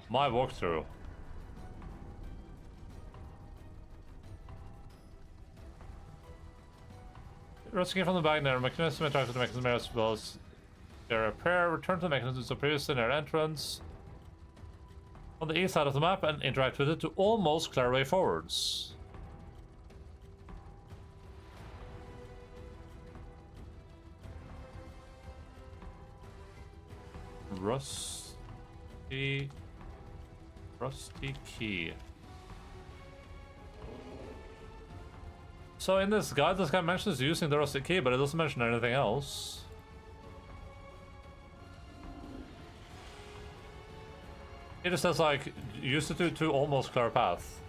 My walkthrough. Rescue from the bag near mechanism, interact with the mechanism as well as their repair, return to the mechanism so previous in their entrance on the east side of the map and interact with it to almost clear way forwards. Rusty key. So in this guide, this guy mentions using the rusty key, but it doesn't mention anything else. It just says like, use it to almost clear path.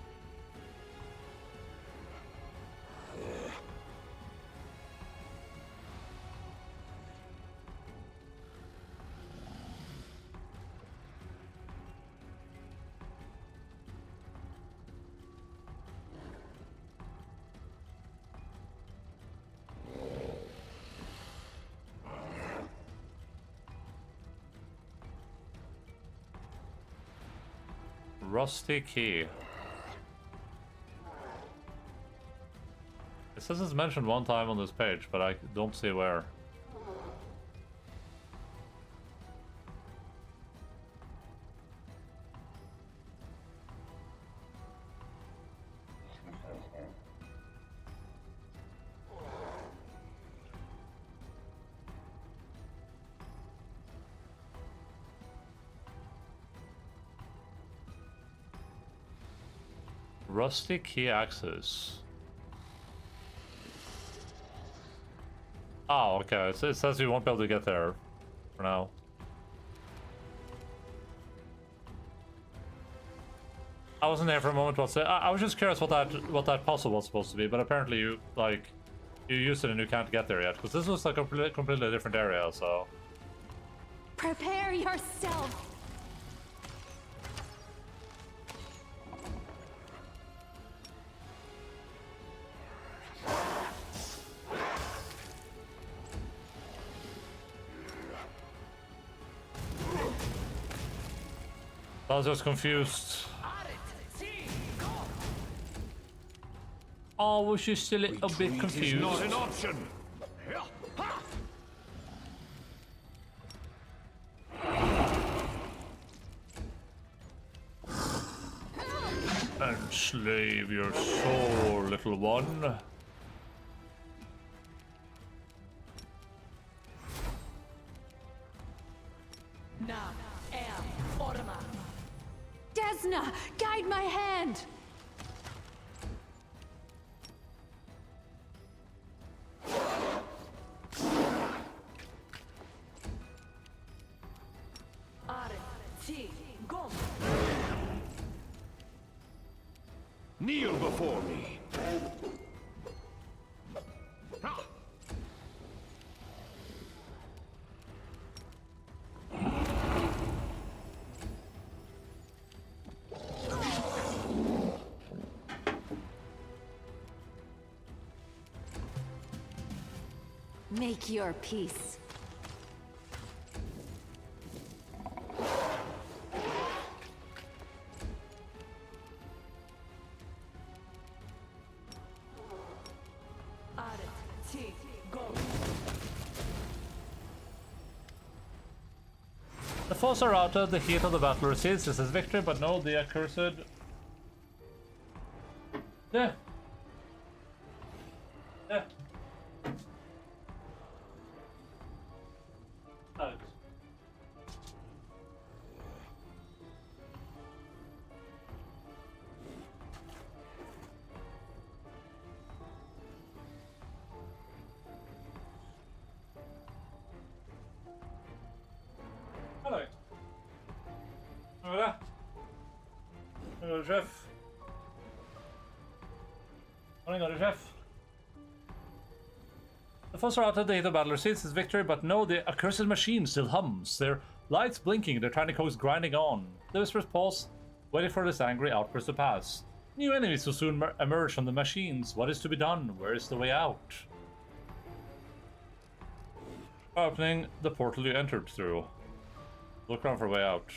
Rusty key. It says it's mentioned one time on this page, but I don't see where. Rusty key access. Oh, okay. It says you won't be able to get there for now. I wasn't there for a moment. I was just curious what that puzzle was supposed to be, but apparently you used it and you can't get there yet because this was like a completely different area. So prepare yourself. I was just confused. Oh, was she still a bit confused? Is not an option. Enslave your soul, little one. Desna, guide my hand. Kneel before me. Make your peace. The foes are routed, the heat of the battle recedes. This is victory, but no, the accursed. Yeah. Yeah. Alex. Hello. Voilà. Hello, chef. Morning, chef. The foes are out of the heat of battle recedes his victory, but no, the accursed machine still hums. Their lights blinking, their tiny cogs grinding on. The whispers pause, waiting for this angry outburst to pass. New enemies will soon emerge from the machines. What is to be done? Where is the way out? Opening the portal you entered through. Look around for a way out.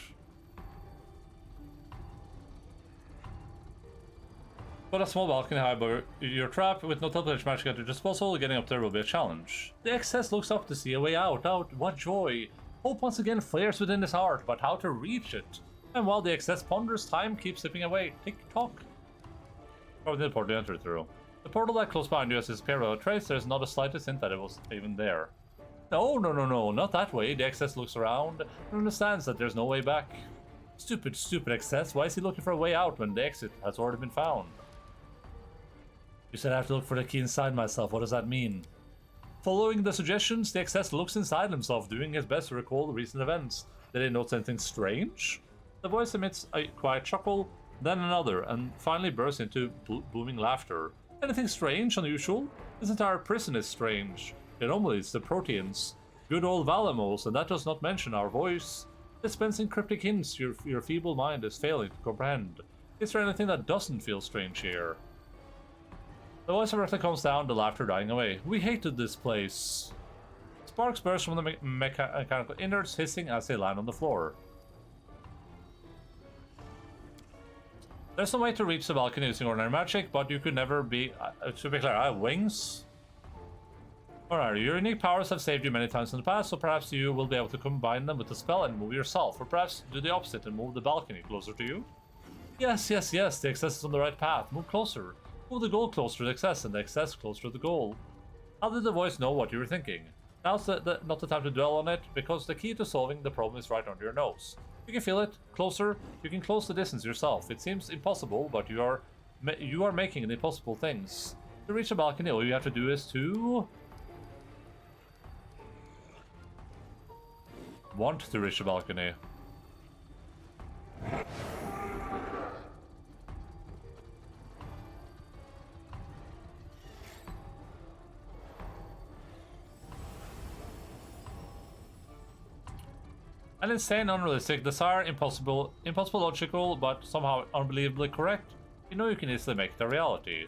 But a small balcony high above your trap with no teleportation magic at your disposal, getting up there will be a challenge. The excess looks up to see a way out. What joy! Hope once again flares within his heart, but how to reach it? And while the excess ponders, time keeps slipping away. Tick-tock. Probably the portal you entered through. The portal that close behind you has disappeared without a trace. There's not a slightest hint that it was even there. No, not that way. The excess looks around and understands that there's no way back. Stupid excess. Why is he looking for a way out when the exit has already been found? You said I have to look for the key inside myself. What does that mean? Following the suggestions, the excess looks inside himself, doing his best to recall the recent events. Did he notice anything strange? The voice emits a quiet chuckle, then another, and finally bursts into booming laughter. Anything strange, unusual? This entire prison is strange. The anomalies, the proteans, good old Valamos, and that does not mention our voice. Dispensing cryptic hints your feeble mind is failing to comprehend. Is there anything that doesn't feel strange here? The voice abruptly comes down, the laughter dying away. We hated this place. Sparks burst from the mechanical innards, hissing as they land on the floor. There's no way to reach the balcony using ordinary magic, but you could never be... to be clear, I have wings. Alright, your unique powers have saved you many times in the past, so perhaps you will be able to combine them with the spell and move yourself, or perhaps do the opposite and move the balcony closer to you. Yes, the excess is on the right path. Move closer. Move the goal closer to the excess, and the excess closer to the goal. How did the voice know what you were thinking? Now's not the time to dwell on it, because the key to solving the problem is right under your nose. You can feel it. Closer. You can close the distance yourself. It seems impossible, but you are making the impossible things. To reach the balcony, all you have to do is to... want to reach the balcony. An insane, unrealistic, desire, impossible logical, but somehow unbelievably correct. You know you can easily make it a reality.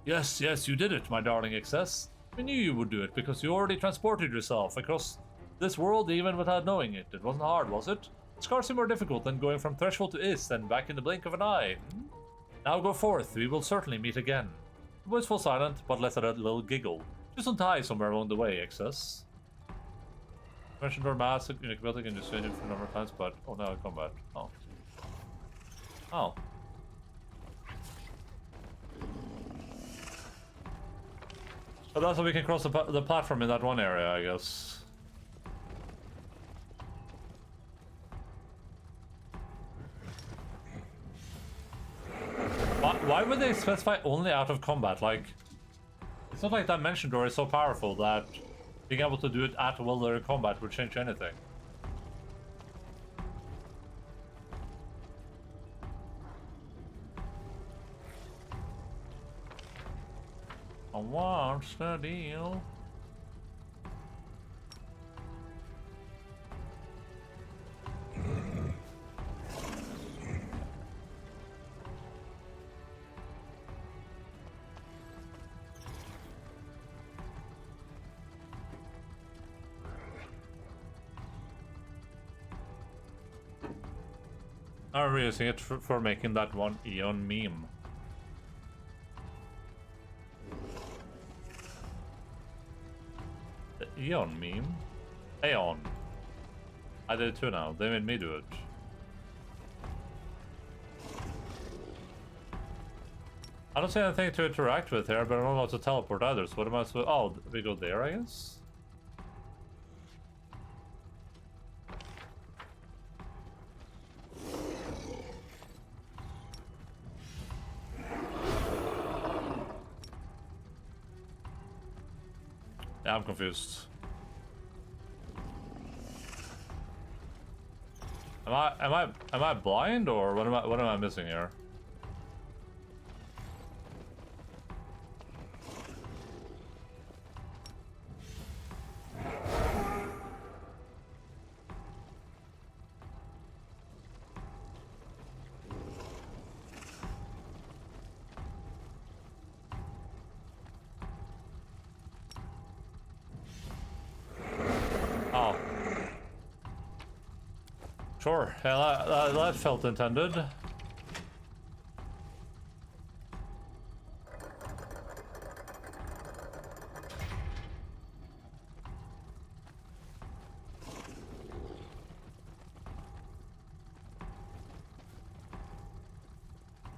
Yes, you did it, my darling excess. We knew you would do it, because you already transported yourself across this world even without knowing it. It wasn't hard, was it? Scarcely more difficult than going from threshold to Is and back in the blink of an eye. Now go forth, we will certainly meet again. The voice falls silent, but lets out a little giggle. Just untie somewhere along the way, excess. Mentioned or mass, unique ability can just change it for a number of times, but oh no, combat. Oh. Oh. So that's how we can cross the platform in that one area, I guess. Why would they specify only out of combat? Like, it's not like that mention door is so powerful that being able to do it at will during combat would change anything. What's the deal? I'm using it for making that one Eon meme. The Eon meme? Aeon. I did it too now. They made me do it. I don't see anything to interact with here, but I'm not allowed to teleport either, so what am I supposed to... Oh, we go there, I guess? Yeah, I'm confused. Am I blind, or what am I missing here? Oh. Sure, yeah, that felt intended.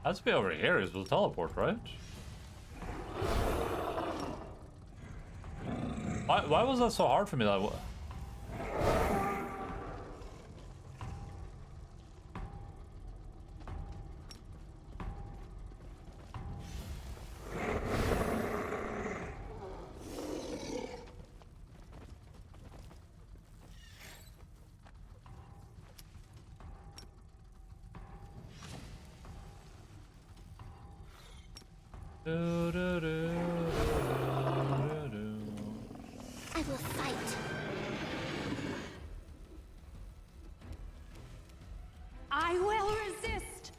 Has to be over here. Is will teleport, right? Why was that so hard for me? That I will fight. I will resist.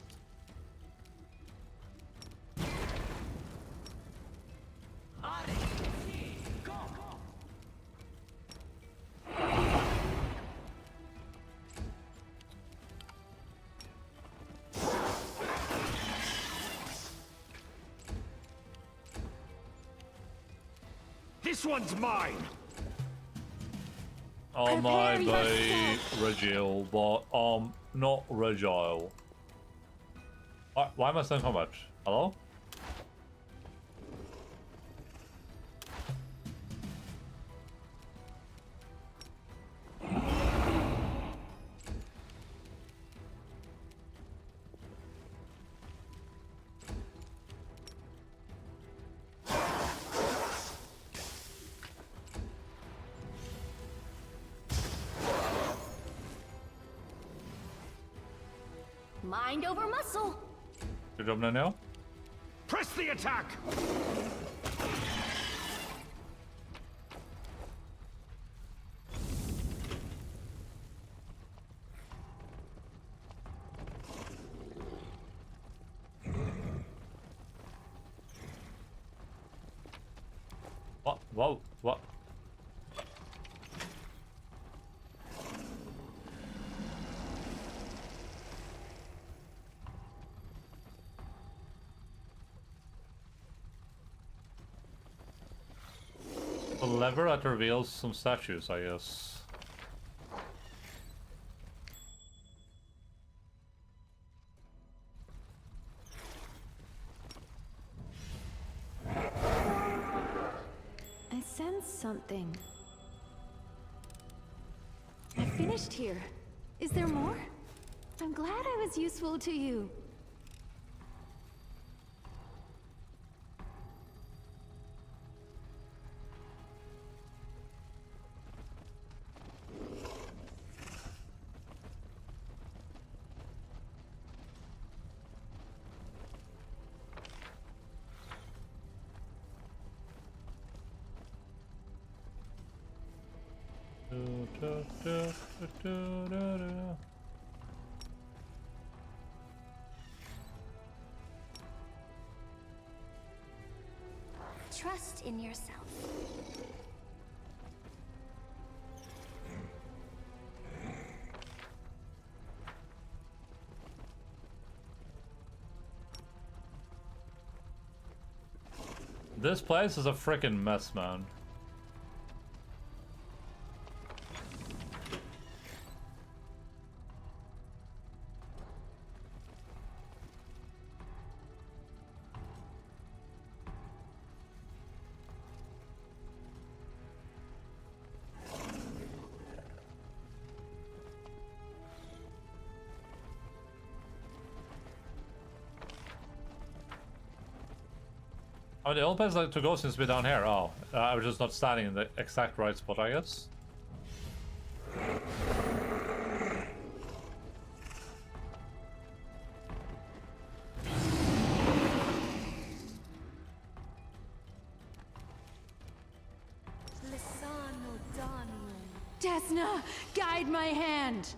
This one's mine! oh my Prepare boy, Regil, but not Regil. Why am I saying how much? Hello? Mind over muscle. Good job, Nano. Press the attack! What? Whoa, what? A lever that reveals some statues, I guess. I sense something. I finished here. Is there more? I'm glad I was useful to you. Trust in yourself. This place is a freaking mess, man. I mean, the only place to go seems to be down here. Oh, I was just not standing in the exact right spot, I guess. Desna, guide my hand.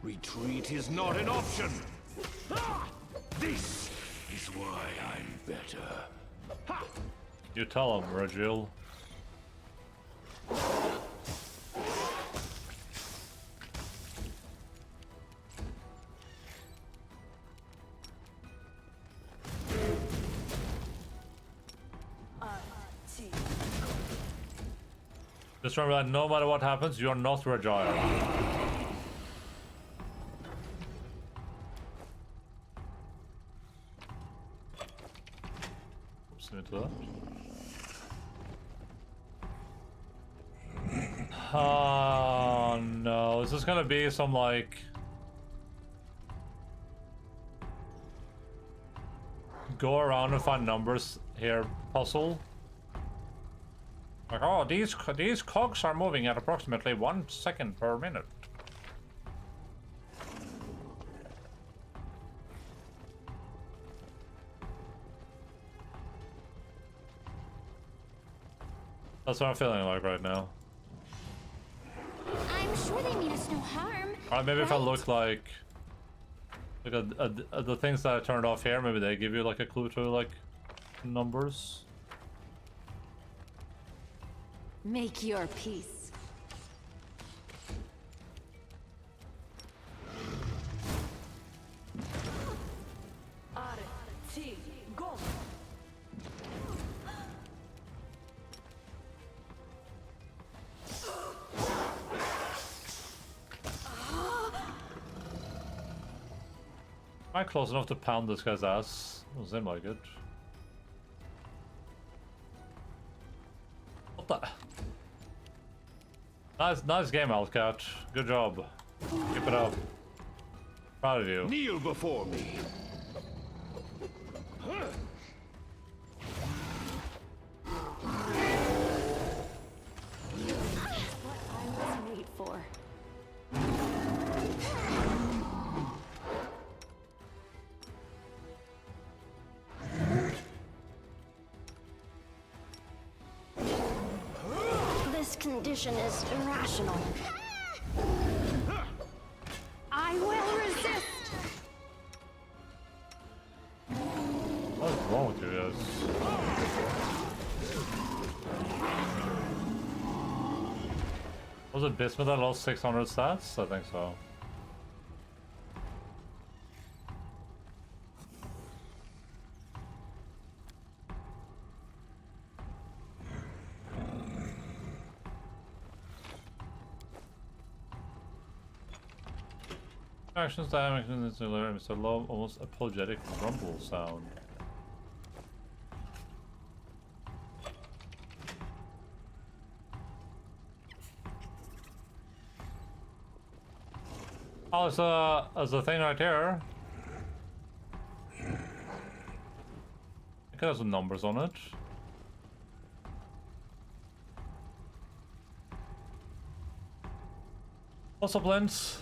Retreat is not an option! Ah! This is why I'm better. Ha! You tell him, Regil. Just remember that no matter what happens, you're not fragile. leads me to that. Oh no, is this gonna be some like go around and find numbers here puzzle? Like, oh, these cogs are moving at approximately 1 second per minute. That's what I'm feeling like right now. I'm sure they mean us no harm. Alright, maybe if I right? look like the things that I turned off here, maybe they give you like a clue to like numbers. Make your peace. Am I close enough to pound this guy's ass? Doesn't seem like it. What the? Nice game, Outcat. Good job. Keep it up. Proud of you. Kneel before me. What I was made for. This condition is irrational. I will resist. What's wrong with you guys? Was it Bismuth that lost 600 stats? I think so. Actions damage is a low, almost apologetic rumble sound. Oh, there's a thing right here. It has some numbers on it. What's up, Lens?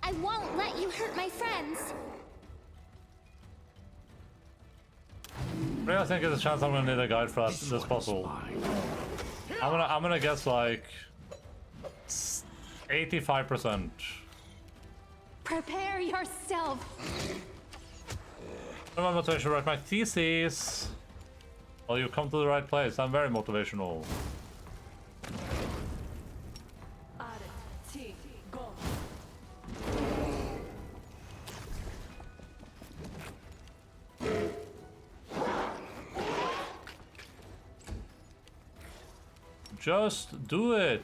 I won't let you hurt my friends. Really, I think there's a chance I'm gonna need a guide for this puzzle. I'm gonna guess like 85%. Prepare yourself. I'm not motivation to write my thesis. Well, you come to the right place. I'm very motivational. Just do it.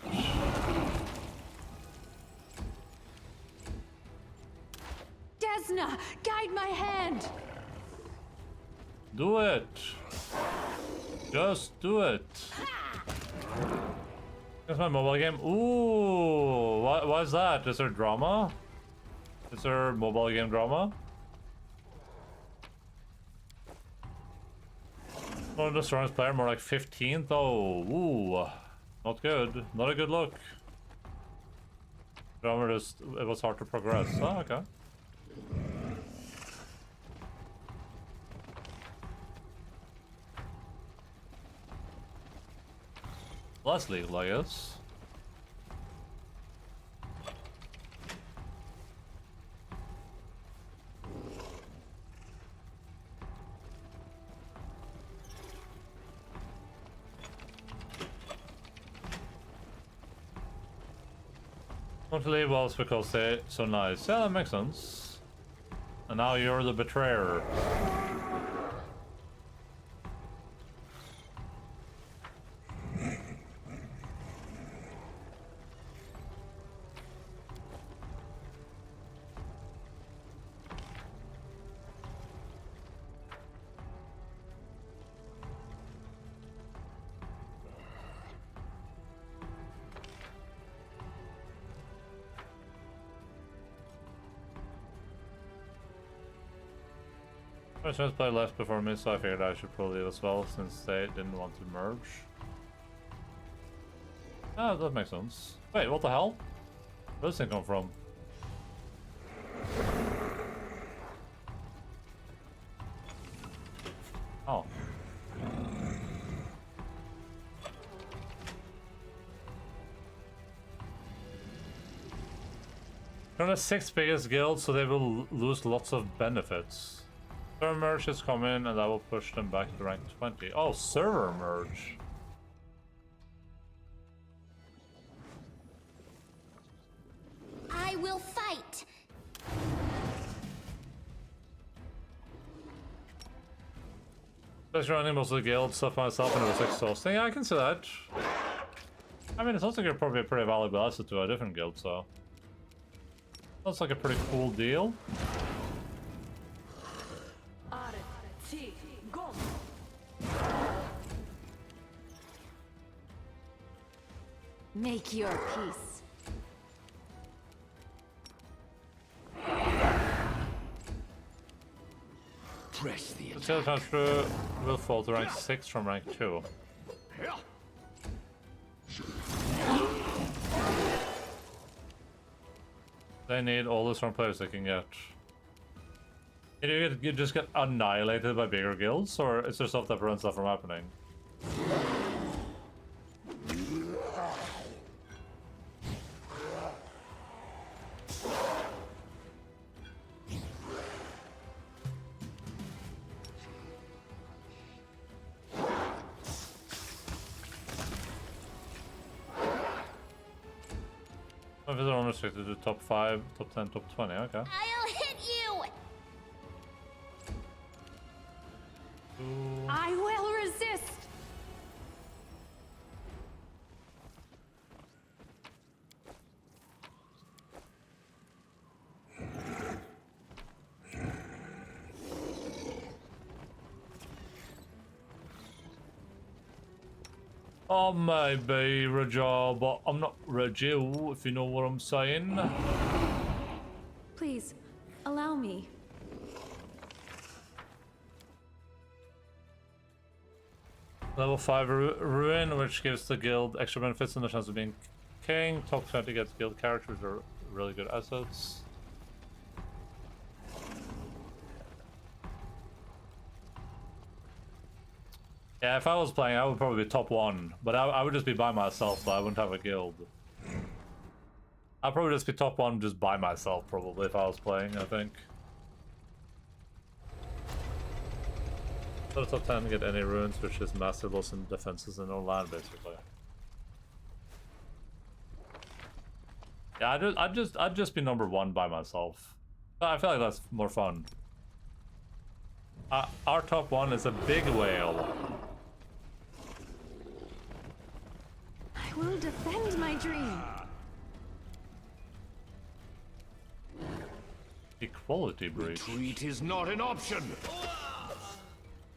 Desna, guide my hand. Do it. Just do it. That's my mobile game. Ooh, why is that? Is there drama? Is there mobile game drama? One of the strongest player, more like 15th. Oh, ooh, not good. Not a good look. Drama just, it was hard to progress. Oh, okay. Less legal, I guess. Want to leave Wells because they're so nice. Yeah, that makes sense. And now you're the betrayer. My friends played left before me, so I figured I should probably leave as well, since they didn't want to merge. Ah, that makes sense. Wait, what the hell? Where does this thing come from? Oh. They're the 6th biggest guild, so they will lose lots of benefits. Server merge is coming, and that will push them back to rank 20. Oh, server merge. I will fight. Just running most of the guild stuff myself, and it was exhausting. Yeah, I can see that. I mean, it sounds like you're probably a pretty valuable asset to a different guild, so. Sounds like a pretty cool deal. Make your peace. Press the The skill transfer will fall to rank 6 from rank 2. They need all the strong players they can get. You just get annihilated by bigger guilds, or is there stuff that prevents that from happening? If they're only restricted to top 5, top 10, top 20, okay. I'll hit you. I will resist. I may be Rajal, but I'm not Rajil, if you know what I'm saying. Please, allow me. Level 5 Ruin, which gives the guild extra benefits and the chance of being king. Top 20 gets guild characters, are really good assets. Yeah, if I was playing, I would probably be top 1, but I would just be by myself, so I wouldn't have a guild. I'd probably just be top 1 just by myself, probably, if I was playing, I think. So the top 10 get any ruins, which is massive loss in defenses and no land, basically. Yeah, I'd just be number 1 by myself. I feel like that's more fun. Our top 1 is a big whale. I will defend my dream. Equality breach. Retreat is not an option.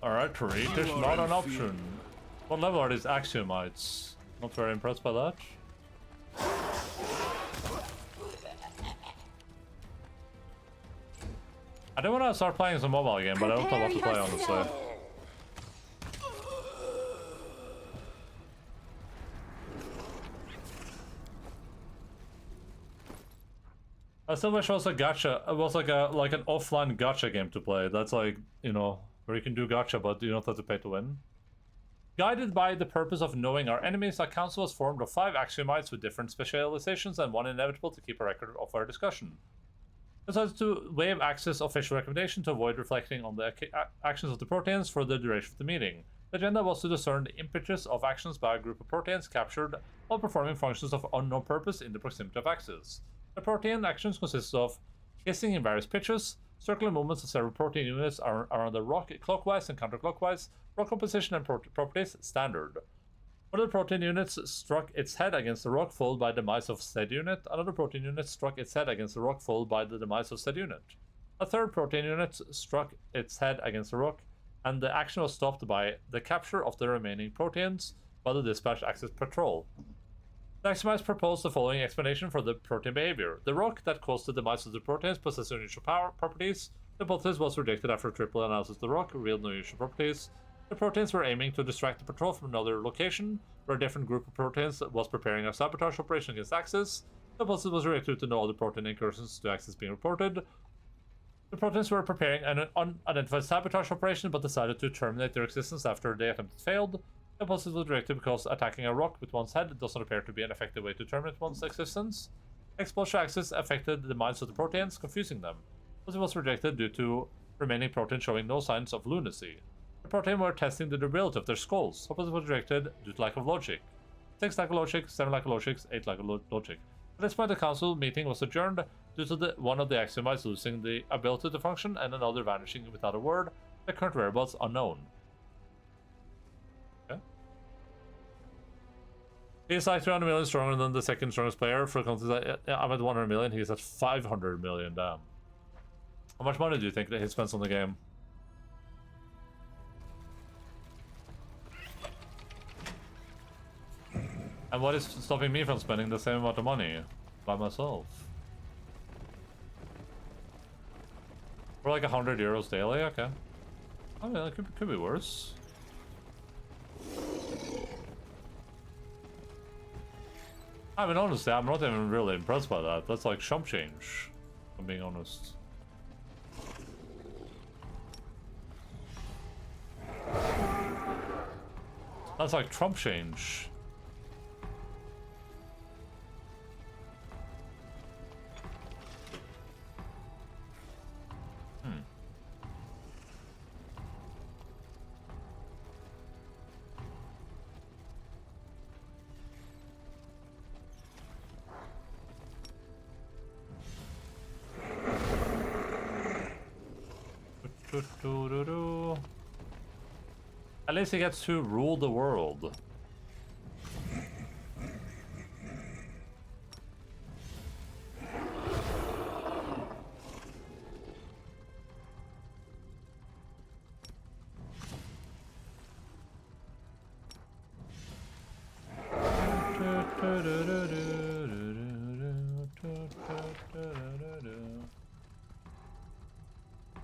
Alright, retreat is not an option. What level are these axiomites? Not very impressed by that. I do want to start playing some mobile game, but I don't know what to play, honestly. I still wish it was a gacha. It was like an offline gacha game to play. That's like, you know, where you can do gacha, but you don't have to pay to win. Guided by the purpose of knowing our enemies, our council was formed of 5 axiomites with different specializations and 1 inevitable to keep a record of our discussion. Decided to waive access official recommendation to avoid reflecting on the actions of the proteans for the duration of the meeting. The agenda was to discern the impetus of actions by a group of proteans captured while performing functions of unknown purpose in the proximity of axes. The protean actions consist of hissing in various pitches, circular movements of several protein units around the rock clockwise and counterclockwise, rock composition and properties standard. One of the protein units struck its head against the rock, followed by the demise of said unit. Another protein unit struck its head against the rock, followed by the demise of said unit. A third protein unit struck its head against the rock, and the action was stopped by the capture of the remaining proteans by the dispatch access patrol. The axiomites proposed the following explanation for the protein behavior. The rock that caused the demise of the proteins possesses unusual properties. The hypothesis was rejected after triple analysis of the rock revealed no usual properties. The proteins were aiming to distract the patrol from another location, where a different group of proteins was preparing a sabotage operation against Axis. The hypothesis was rejected to no other protein incursions to Axis being reported. The proteins were preparing an unidentified sabotage operation, but decided to terminate their existence after the attempt failed. The hypothesis was rejected because attacking a rock with one's head does not appear to be an effective way to terminate one's existence. Exposure Axis affected the minds of the proteins, confusing them. The hypothesis was rejected due to remaining proteins showing no signs of lunacy. The protein were testing the durability of their skulls. Hypothesis was rejected due to lack of logic. 6 lack of logic, 7 lack of logic, 8 lack of logic. At this point, the council meeting was adjourned due to one of the axiomites losing the ability to function and another vanishing without a word. The current whereabouts unknown. Okay. He's like 300 million stronger than the second strongest player. For context, I'm at 100 million. He's at 500 million. Damn. How much money do you think that he spends on the game? And what is stopping me from spending the same amount of money by myself? For like 100 euros daily, okay. I mean, it could be worse. I mean, honestly, I'm not even really impressed by that. That's like chump change, if I'm being honest. That's like Trump change. At least he gets to rule the world.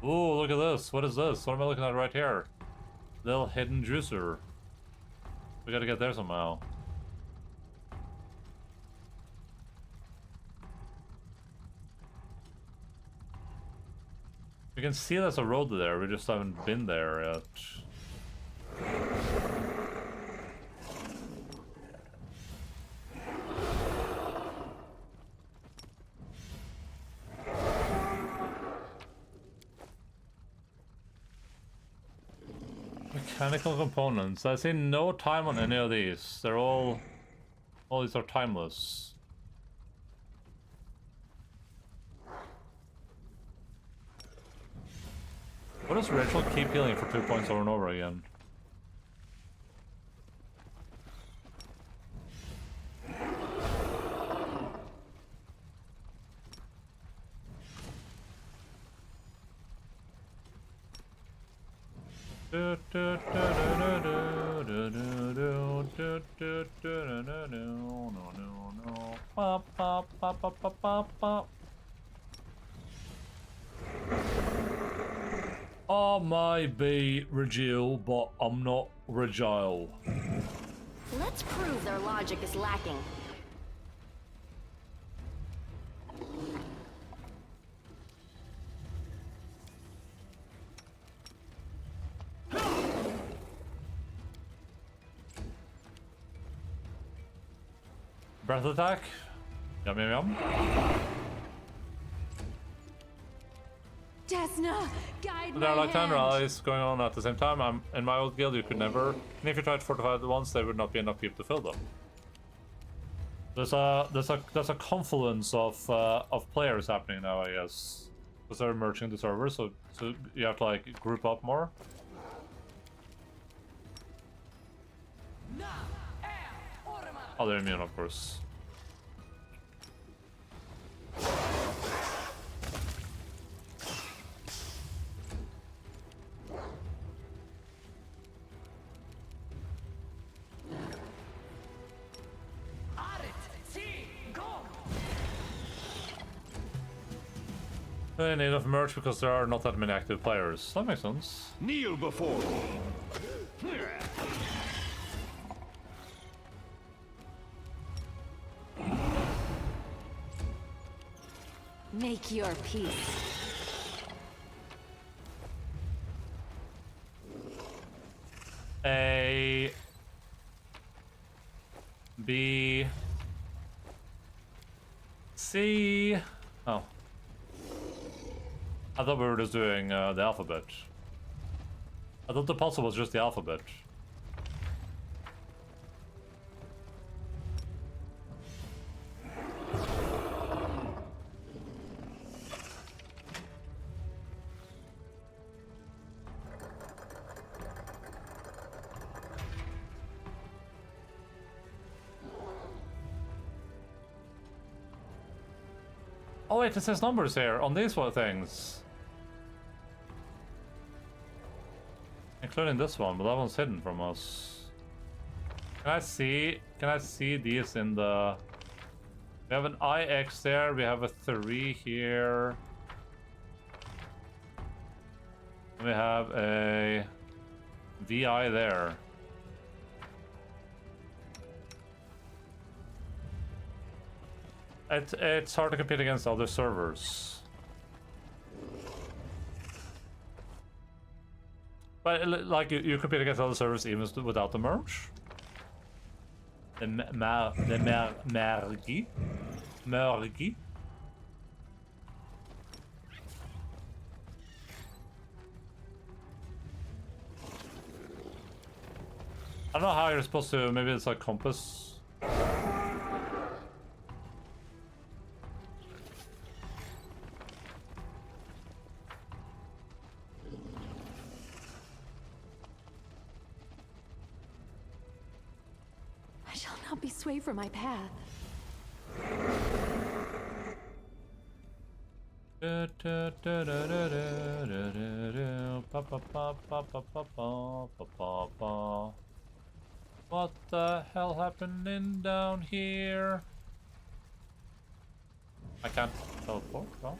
Ooh, look at this. What is this? What am I looking at right here? Little hidden juicer. We gotta get there somehow. We can see there's a road there, we just haven't been there yet. Mechanical components. I see no time on any of these. They're all these are timeless. What does Rachel keep healing for 2 points over and over again? I may be Regil, but I'm not Regile. Let's prove their logic is lacking. Breath attack. Yum yum yum. Desna, guide There are my like 10 hand. rallies going on at the same time. I'm in my old guild. You could never, and if you tried to fortify at once, there would not be enough people to fill them. There's a confluence of players happening now, I guess, because they're merging the servers. So you have to like group up more. Oh, they're immune, of course. They need of merge because there are not that many active players. That makes sense. Kneel before me. Make your peace. A B C. Oh, I thought we were just doing the alphabet. I thought the puzzle was just the alphabet. Oh wait, it says numbers here on these one things. Including this one, but that one's hidden from us. Can I see these in the... We have an IX there, we have a 3 here. And we have a VI there. It's hard to compete against other servers. But like you compete against other servers even without the merge. The mergi. I don't know how you're supposed to. Maybe it's like compass. I shall not be swayed from my path. What the hell happening down here? I can't teleport, no?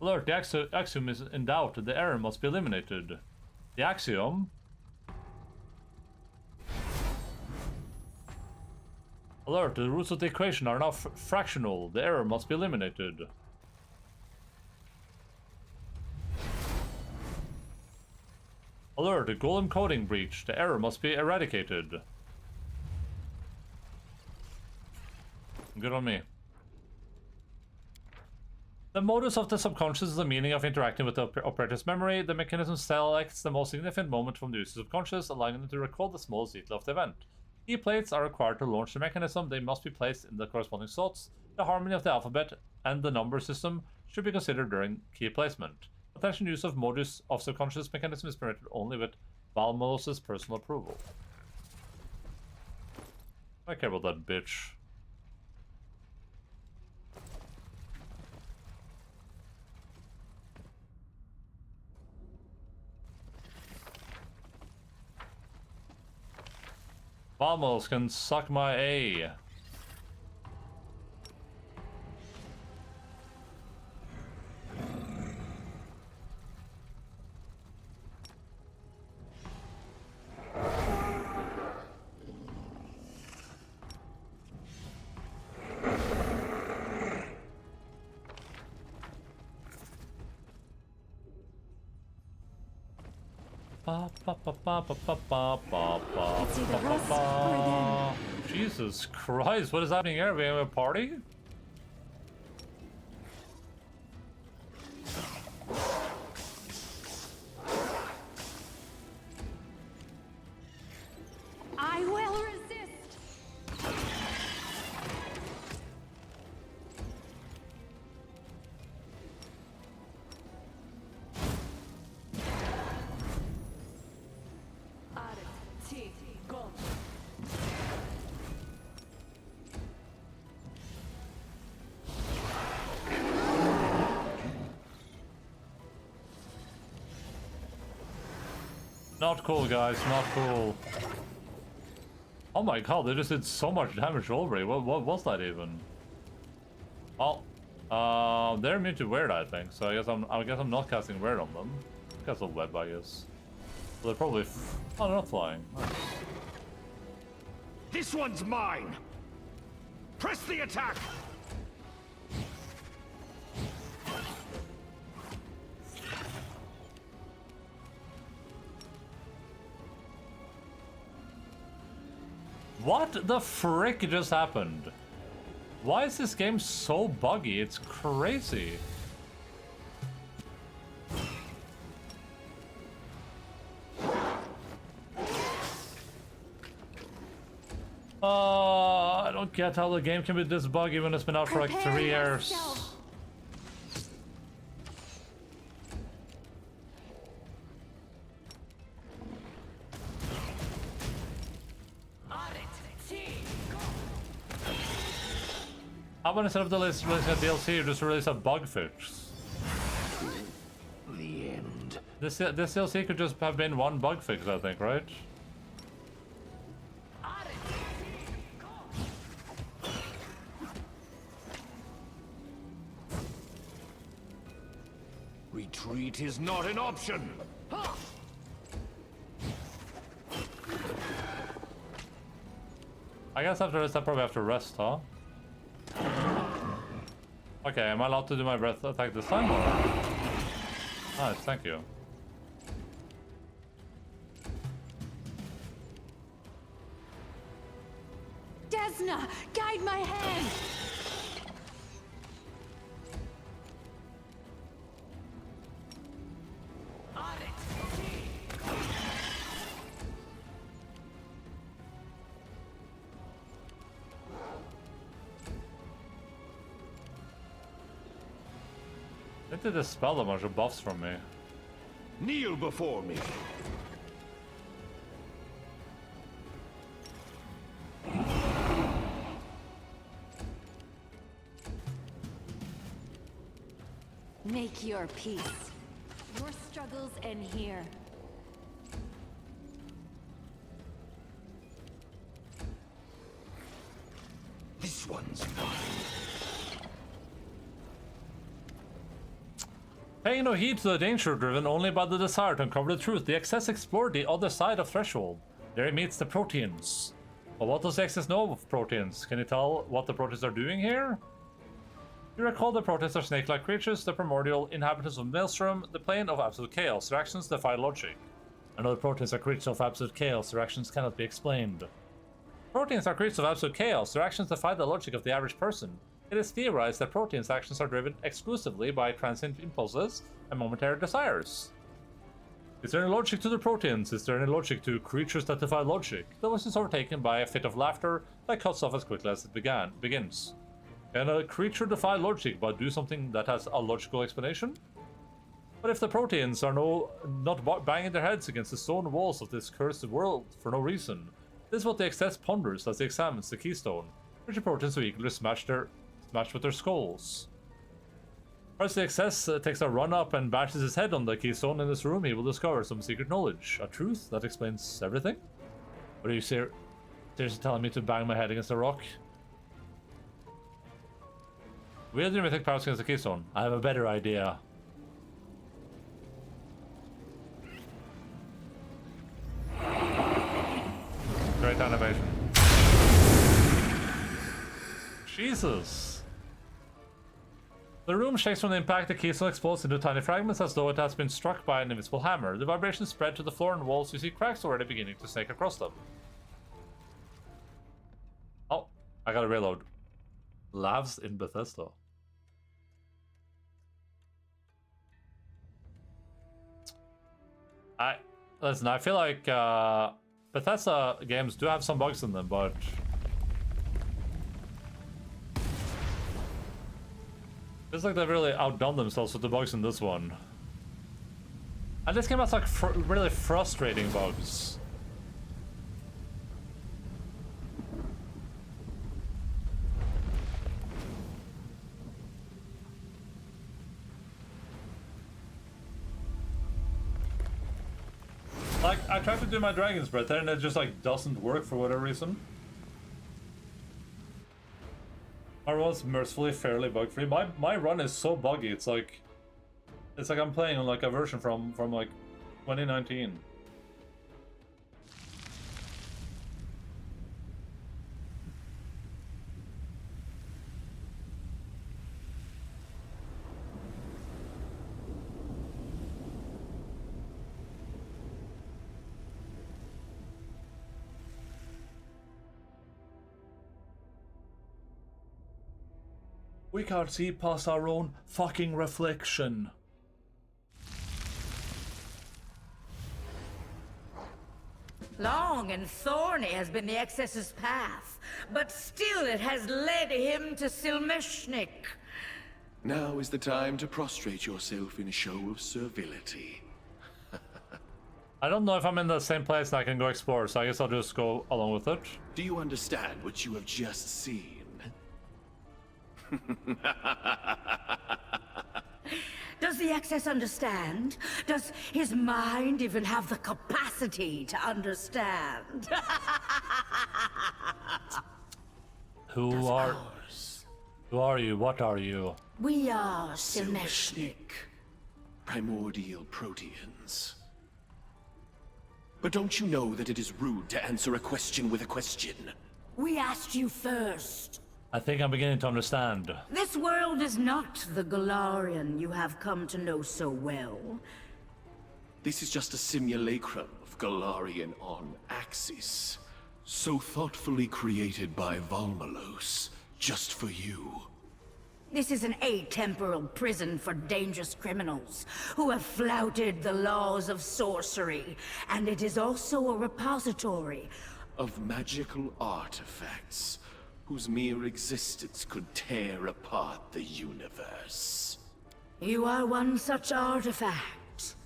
Alert, the axiom is in doubt. The error must be eliminated. The axiom? Alert, the roots of the equation are now fractional. The error must be eliminated. Alert, the golem coding breach. The error must be eradicated. Good on me. The modus of the subconscious is the meaning of interacting with the operator's memory. The mechanism selects the most significant moment from the user's subconscious, allowing them to recall the smallest detail of the event. Key plates are required to launch the mechanism. They must be placed in the corresponding slots. The harmony of the alphabet and the number system should be considered during key placement. Attention use of modus of subconscious mechanism is permitted only with Valmos's personal approval. I care about that bitch. Vamos can suck my A. It's either us or them. Jesus Christ, what is happening here? We have a party? I will resist. Not cool, guys. Not cool. Oh my god, they just did so much damage already. What was that even? Oh, they're immune to weird, I think. So I guess I'm not casting weird on them. Cast a web, I guess. So they're probably. Oh, they're not flying. Nice. This one's mine. Press the attack. What the frick just happened? Why is this game so buggy? It's crazy. I don't get how the game can be this buggy when it's been out for like 3 years. How about instead of releasing a DLC, you just release a bug fix? The end. This DLC could just have been one bug fix, I think, right? Retreat is not an option. I guess after this I probably have to rest, huh? Okay, am I allowed to do my breath attack this time? Or? Nice, thank you. Desna, guide my hand! They did dispel a bunch of buffs from me. Kneel before me. Make your peace. Your struggles end here. This one's mine. Paying no heed to the danger driven only by the desire to uncover the truth, the Excess explored the other side of Threshold. There he meets the Proteans. But what does the Excess know of Proteans? Can you tell what the Proteans are doing here? You recall the Proteans are snake-like creatures, the primordial inhabitants of Maelstrom, the plane of absolute chaos. Their actions defy logic. Another Proteans are creatures of absolute chaos, their actions cannot be explained. Proteans are creatures of absolute chaos, their actions defy the logic of the average person. It is theorized that Proteans' actions are driven exclusively by transient impulses and momentary desires. Is there any logic to the Proteans? Is there any logic to creatures that defy logic? The voice is overtaken by a fit of laughter that cuts off as quickly as it begins. Can a creature defy logic but do something that has a logical explanation? But if the Proteans are not banging their heads against the stone walls of this cursed world for no reason, this is what the Excess ponders as he examines the keystone, which the Proteans are eagerly smashed with their skulls. As the Excess takes a run up and bashes his head on the keystone in this room, he will discover some secret knowledge. A truth that explains everything? What are you seriously telling me to bang my head against a rock? Wield your mythic powers against the keystone. I have a better idea. Great animation. Jesus. The room shakes from the impact. The keystone explodes into tiny fragments as though it has been struck by an invisible hammer. The vibrations spread to the floor and walls. You see cracks already beginning to snake across them. Oh, I gotta reload. Labs in Bethesda. Listen, I feel like Bethesda games do have some bugs in them, but it's like they've really outdone themselves with the bugs in this one. And this game has like really frustrating bugs. Like, I tried to do my Dragon's Breath there and it just like doesn't work for whatever reason. My run's mercifully fairly bug free. My run is so buggy, it's like I'm playing on like a version from like 2019. We can't see past our own fucking reflection. Long and thorny has been the excess's path, but still it has led him to Silmeshnik. Now is the time to prostrate yourself in a show of servility. I don't know if I'm in the same place and I can go explore, so I guess I'll just go along with it. Do you understand what you have just seen? Does the excess understand? Does his mind even have the capacity to understand? Who are you? What are you? We are Silmeshnik. Primordial Proteans. But don't you know that it is rude to answer a question with a question? We asked you first. I think I'm beginning to understand. This world is not the Galarian you have come to know so well. This is just a simulacrum of Galarian on Axis. So thoughtfully created by Valmalos, just for you. This is an atemporal prison for dangerous criminals who have flouted the laws of sorcery, and it is also a repository Of magical artifacts, whose mere existence could tear apart the universe. You are one such artifact.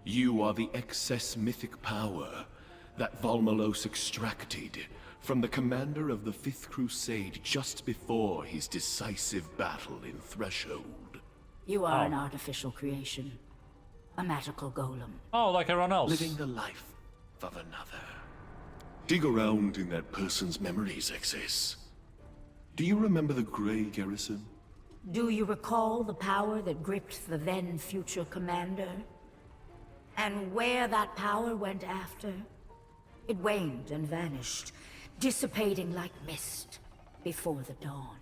You are the excess mythic power that Valmalos extracted from the commander of the Fifth Crusade just before his decisive battle in Threshold. You are an artificial creation. A magical golem. Oh, like everyone else. Living the life of another. Dig around in that person's memories, Excess. Do you remember the Grey Garrison? Do you recall the power that gripped the then future commander? And where that power went after? It waned and vanished, dissipating like mist before the dawn.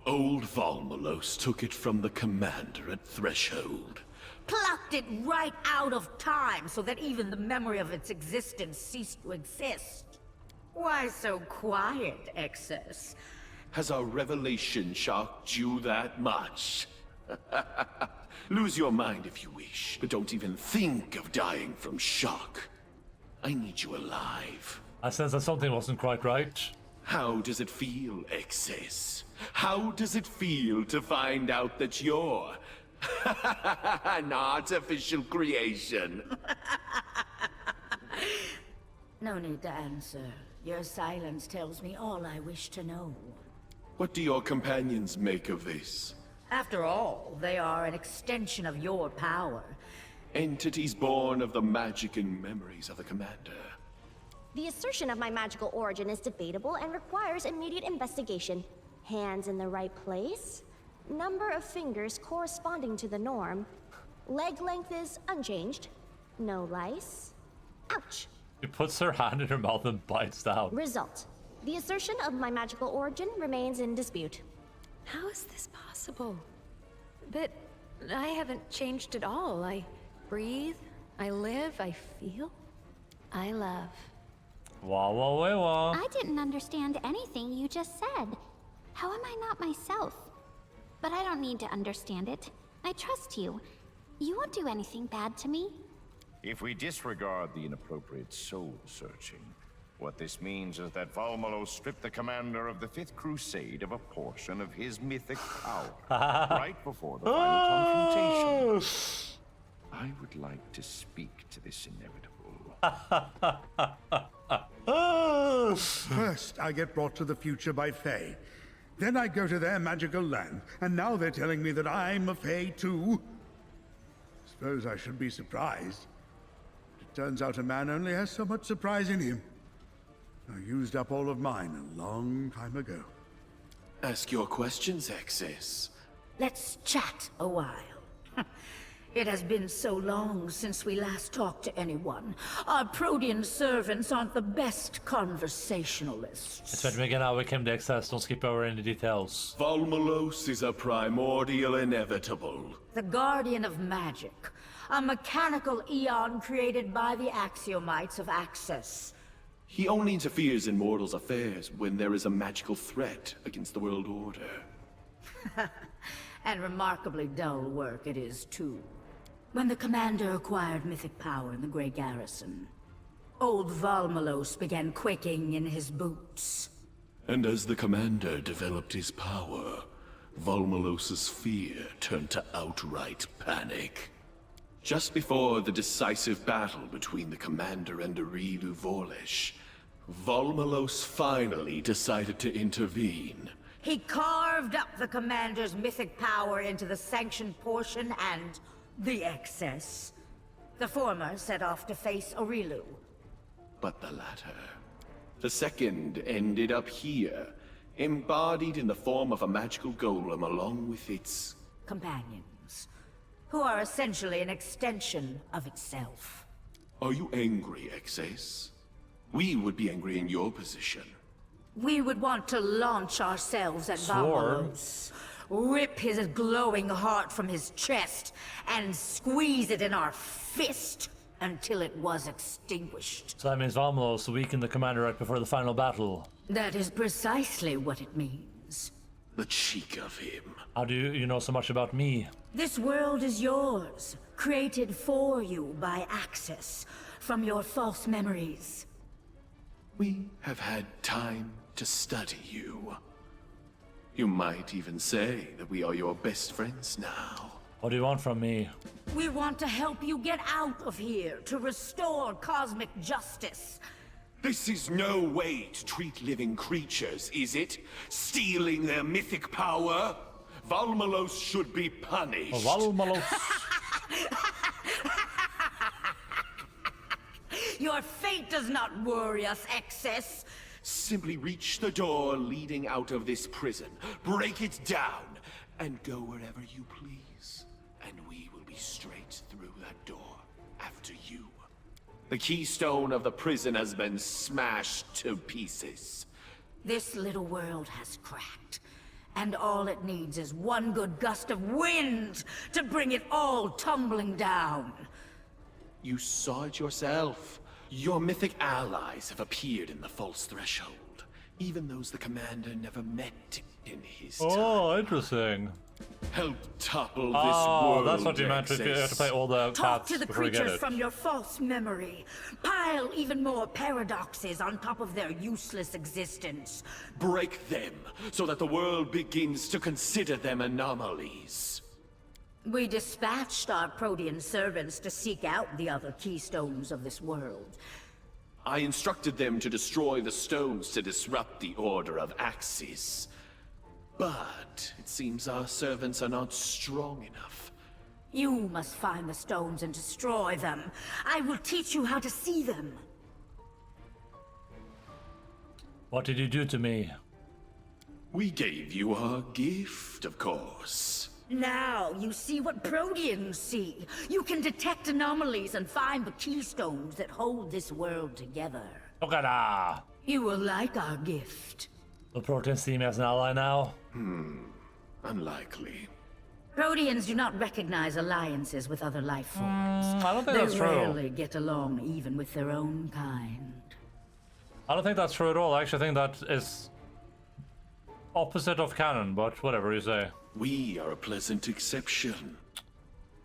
Old Valmalos took it from the commander at Threshold. Plucked it right out of time so that even the memory of its existence ceased to exist. Why so quiet, Excess? Has our revelation shocked you that much? Lose your mind if you wish, but don't even think of dying from shock. I need you alive. I sense that something wasn't quite right. How does it feel, Excess? How does it feel to find out that you're an artificial creation? No need to answer. Your silence tells me all I wish to know. What do your companions make of this? After all, they are an extension of your power. Entities born of the magic and memories of the commander. The assertion of my magical origin is debatable and requires immediate investigation. Hands in the right place. Number of fingers corresponding to the norm. Leg length is unchanged. No lice. Ouch. She puts her hand in her mouth and bites down. Result. The assertion of my magical origin remains in dispute. How is this possible? But I haven't changed at all. I breathe, I live, I feel, I love. Wow, wow, wow, wow. I didn't understand anything you just said. How am I not myself? But I don't need to understand it. I trust you. You won't do anything bad to me. If we disregard the inappropriate soul searching, what this means is that Valmalos stripped the commander of the Fifth Crusade of a portion of his mythic power, right before the final confrontation. I would like to speak to this inevitable. First, I get brought to the future by Fae. Then I go to their magical land, and now they're telling me that I'm a Fae too? Suppose I should be surprised. Turns out a man only has so much surprise in him. I used up all of mine a long time ago. Ask your questions, Excess. Let's chat a while. It has been so long since we last talked to anyone. Our Protean servants aren't the best conversationalists. It's when we get out, we came to access, don't skip over any details. Volmalos is a primordial inevitable. The Guardian of Magic. A mechanical eon created by the Axiomites of Access. He only interferes in mortals' affairs when there is a magical threat against the world order. And remarkably dull work it is, too. When the Commander acquired mythic power in the Grey Garrison, old Volmalos began quaking in his boots. And as the Commander developed his power, Volmalos's fear turned to outright panic. Just before the decisive battle between the Commander and Arilu Vorlesh, Volmalos finally decided to intervene. He carved up the Commander's mythic power into the sanctioned portion and the excess. The former set off to face Arilu. But the latter, the second, ended up here, embodied in the form of a magical golem along with its Companions, who are essentially an extension of itself. Are you angry, Excess? We would be angry in your position. We would want to launch ourselves at Sure. Volmalos, rip his glowing heart from his chest, and squeeze it in our fist until it was extinguished. So that means Volmalos weakened the commander right before the final battle. That is precisely what it means. The cheek of him. How do you know so much about me? This world is yours, created for you by Access, from your false memories. We have had time to study you. You might even say that we are your best friends now. What do you want from me? We want to help you get out of here, to restore cosmic justice. This is no way to treat living creatures, is it? Stealing their mythic power? Volmalos should be punished. Volmalos. Your fate does not worry us, Excess. Simply reach the door leading out of this prison, break it down, and go wherever you please. And we will be straight through that door after you. The keystone of the prison has been smashed to pieces. This little world has cracked, and all it needs is one good gust of wind to bring it all tumbling down. You saw it yourself. Your mythic allies have appeared in the False Threshold, even those the Commander never met in his time. Oh, interesting. Help topple this Oh, world, that's what you meant if you have to play all the Talk paths to the before you get creatures it. from your false memory. Pile even more paradoxes on top of their useless existence. Break them, so that the world begins to consider them anomalies. We dispatched our Protean servants to seek out the other keystones of this world. I instructed them to destroy the stones to disrupt the Order of Axis. But it seems our servants are not strong enough. You must find the stones and destroy them. I will teach you how to see them. What did you do to me? We gave you our gift, of course. Now you see what Proteans see. You can detect anomalies and find the keystones that hold this world together. Look at that. You will like our gift. The Protean see me as an ally now? Unlikely. Proteans do not recognize alliances with other life forms. I don't think They that's true. rarely get along even with their own kind. I don't think that's true at all. I actually think that is opposite of canon, but whatever you say. We are a pleasant exception.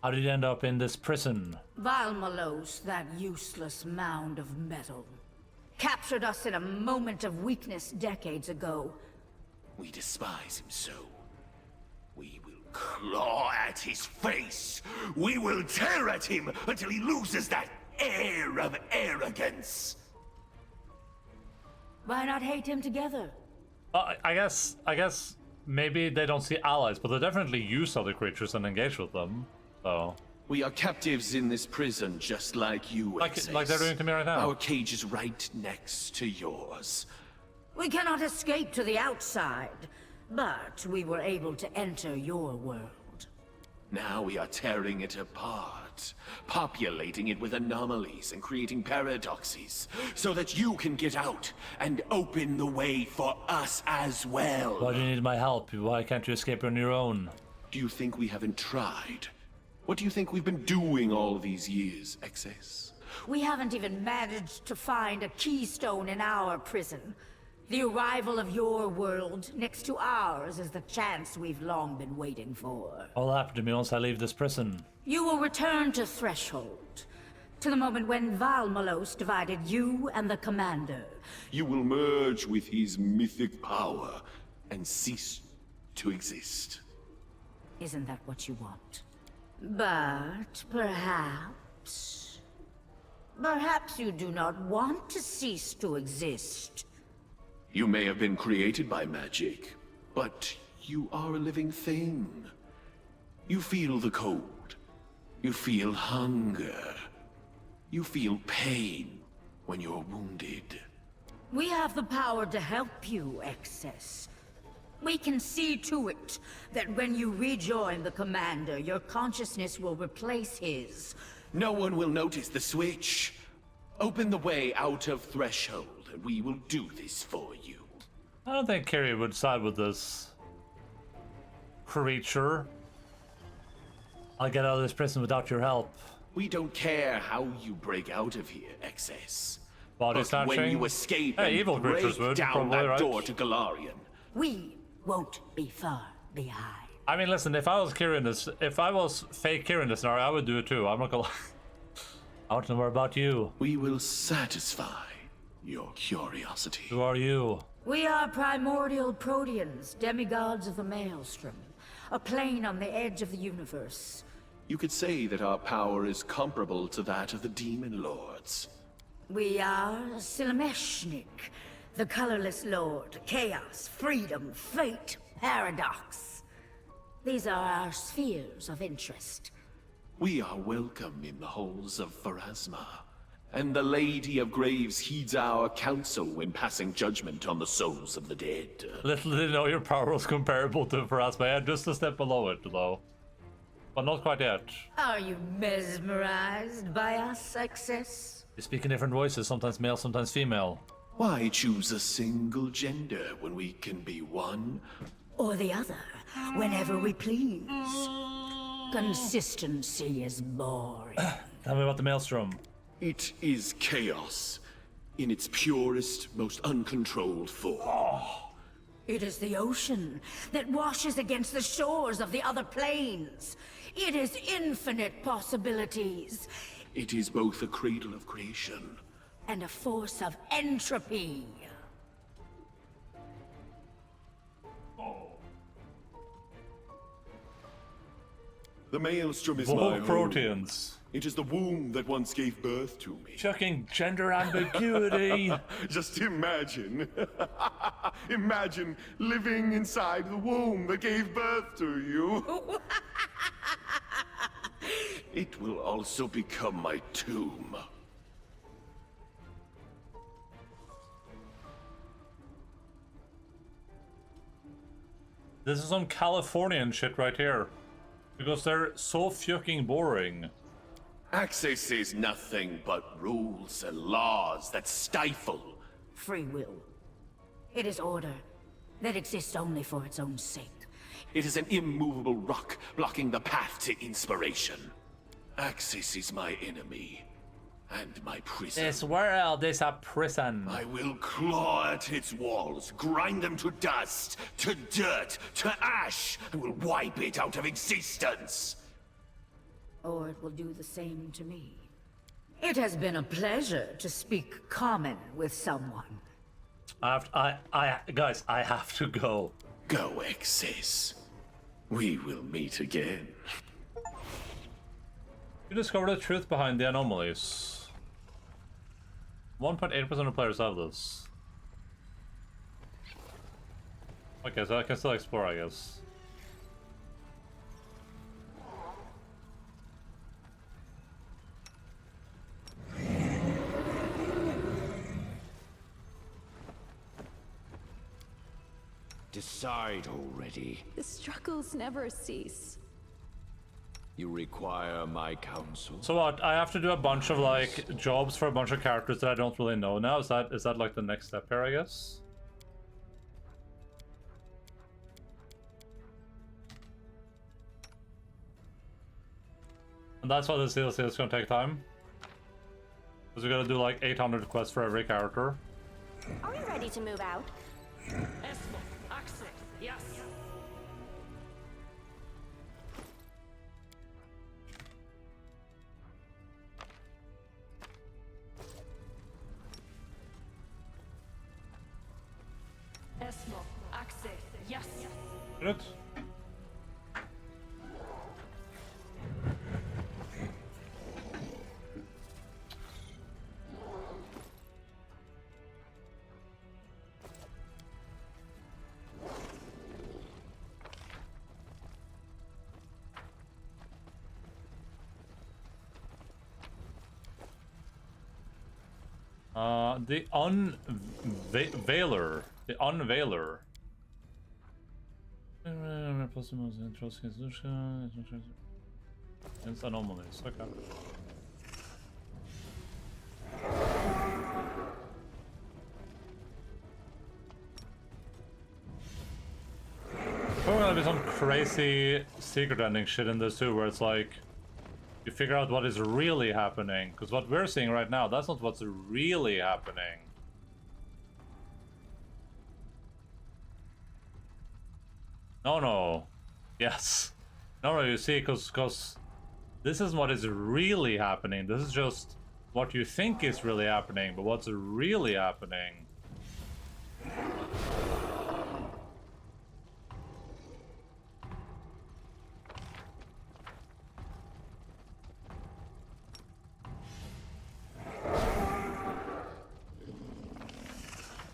How did you end up in this prison? Valmalos, that useless mound of metal, captured us in a moment of weakness decades ago. We despise him so. We will claw at his face. We will tear at him until he loses that air of arrogance. Why not hate him together? I guess maybe they don't see allies, but they definitely use other creatures and engage with them. So We are captives in this prison, just like you, Like Excess. they're doing to me right now. Our cage is right next to yours. We cannot escape to the outside, but we were able to enter your world. Now we are tearing it apart, populating it with anomalies and creating paradoxes, so that you can get out and open the way for us as well. Why do you need my help? Why can't you escape on your own? Do you think we haven't tried? What do you think we've been doing all these years, Excess? We haven't even managed to find a keystone in our prison. The arrival of your world next to ours is the chance we've long been waiting for. What'll happen to me once I leave this prison? You will return to Threshold, to the moment when Valmalos divided you and the Commander. You will merge with his mythic power and cease to exist. Isn't that what you want? But perhaps you do not want to cease to exist. You may have been created by magic, but you are a living thing. You feel the cold. You feel hunger. You feel pain when you're wounded. We have the power to help you, Excess. We can see to it that when you rejoin the Commander, your consciousness will replace his. No one will notice the switch. Open the way out of Threshold, and we will do this for you. I don't think Carrie would side with this creature. I'll get out of this prison without your help. We don't care how you break out of here, Excess. Body But when snatching? you escape Hey, and evil creatures break would, down probably, that right? door to Galarian, We won't be far behind. I mean, listen, if I was fake Kira in this scenario, I would do it too. I'm not gonna lie. I want to know more about you. we will satisfy your curiosity. Who are you? We are primordial Proteans, demigods of the Maelstrom, a plane on the edge of the universe. You could say that our power is comparable to that of the Demon Lords. We are Silmeshnik, the colorless lord, chaos, freedom, fate, paradox. These are our spheres of interest. We are welcome in the halls of Pharasma, and the Lady of Graves heeds our counsel when passing judgment on the souls of the dead. Little did you know your power was comparable to Pharasma, just a step below it, though. But not quite yet. Are you mesmerized by us, Excess? You speak in different voices, sometimes male, sometimes female. Why choose a single gender when we can be one? Or the other, whenever we please. Consistency is boring. Tell me about the Maelstrom. It is chaos, in its purest, most uncontrolled form. It is the ocean that washes against the shores of the other planes. It is infinite possibilities. It is both a cradle of creation And a force of entropy. The Maelstrom is my Whoa, home. proteins. It is the womb that once gave birth to me. Chucking gender ambiguity. Just imagine. Imagine living inside the womb that gave birth to you. It will also become my tomb. This is some Californian shit right here. Because they're so fucking boring. Access is nothing but rules and laws that stifle. Free will. It is order that exists only for its own sake. It is an immovable rock blocking the path to inspiration. Access is my enemy and my prison. This world is a prison. I will claw at its walls, grind them to dust, to dirt, to ash, and will wipe it out of existence. Or it will do the same to me. It has been a pleasure to speak common with someone. Guys, I have to go. Go, Excess. We will meet again. You discovered the truth behind the anomalies. 1.8% of players have this. Okay, so I can still explore, I guess. Decide already. The struggles never cease. You require my counsel. So what? I have to do a bunch of like jobs for a bunch of characters that I don't really know now. Is that like the next step here, I guess? And that's why this DLC is gonna take time. Because we gotta do like 800 quests for every character. Are we ready to move out? Yes. Esmo, Axe, yes. Good. The Unveiler. The Unveiler. It's anomalies. Okay. There's gonna be some crazy secret ending shit in this too, where it's like you figure out what is really happening, because what we're seeing right now, that's not what's really happening. No. Yes. No, you see, because this is what is really happening. This is just what you think is really happening, but what's really happening.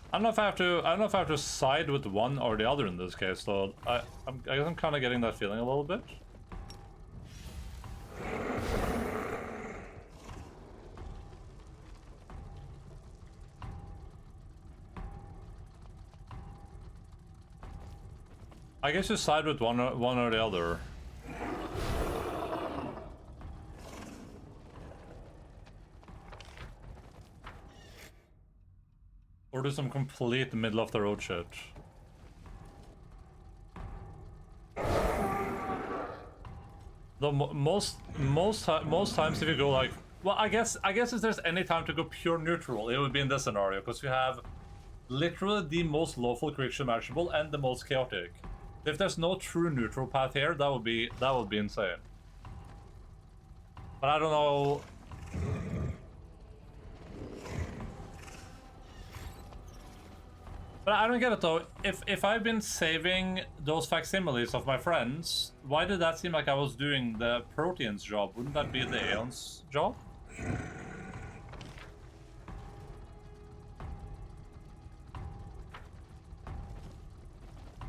I don't know if I have to side with one or the other in this case, though. I guess I'm kind of getting that feeling a little bit. I guess you side with one or the other. Or do some complete middle of the road shit. Though most times if you go like, well, I guess if there's any time to go pure neutral, it would be in this scenario, because you have literally the most lawful creature imaginable and the most chaotic. If there's no true neutral path here, that would be insane. But I don't know. But I don't get it though. If I've been saving those facsimiles of my friends, why did that seem like I was doing the Protean's job? Wouldn't that be the Aeon's job?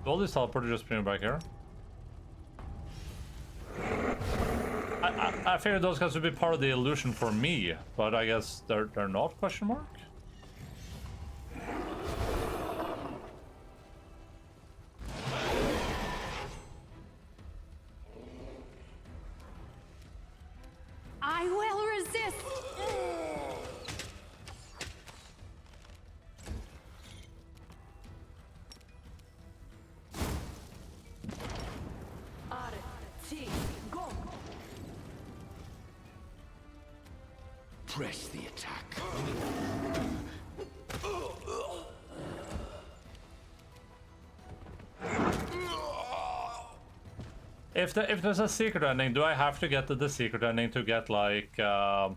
All these teleporters just bring back here. I figured those guys would be part of the illusion for me, but I guess they're not, question mark? I will resist. Press the attack. If there's a secret ending, do I have to get to the secret ending to get like to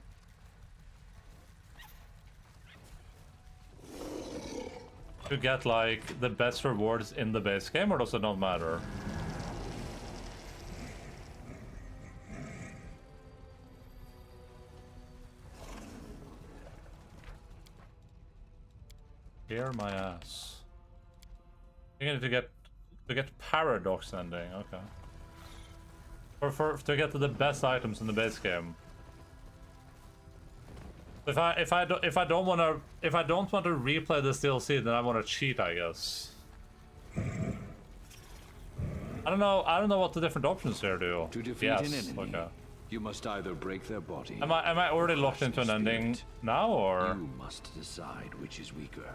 get like the best rewards in the base game, or does it not matter? Hear my ass. You need to get paradox ending, okay. To get to the best items in the base game. If I don't want to replay this DLC, then I want to cheat, I guess. I don't know what the different options here do. To defeat Yes, an enemy, okay. you must either break their body. Am I already locked into an ending now, or? You must decide which is weaker.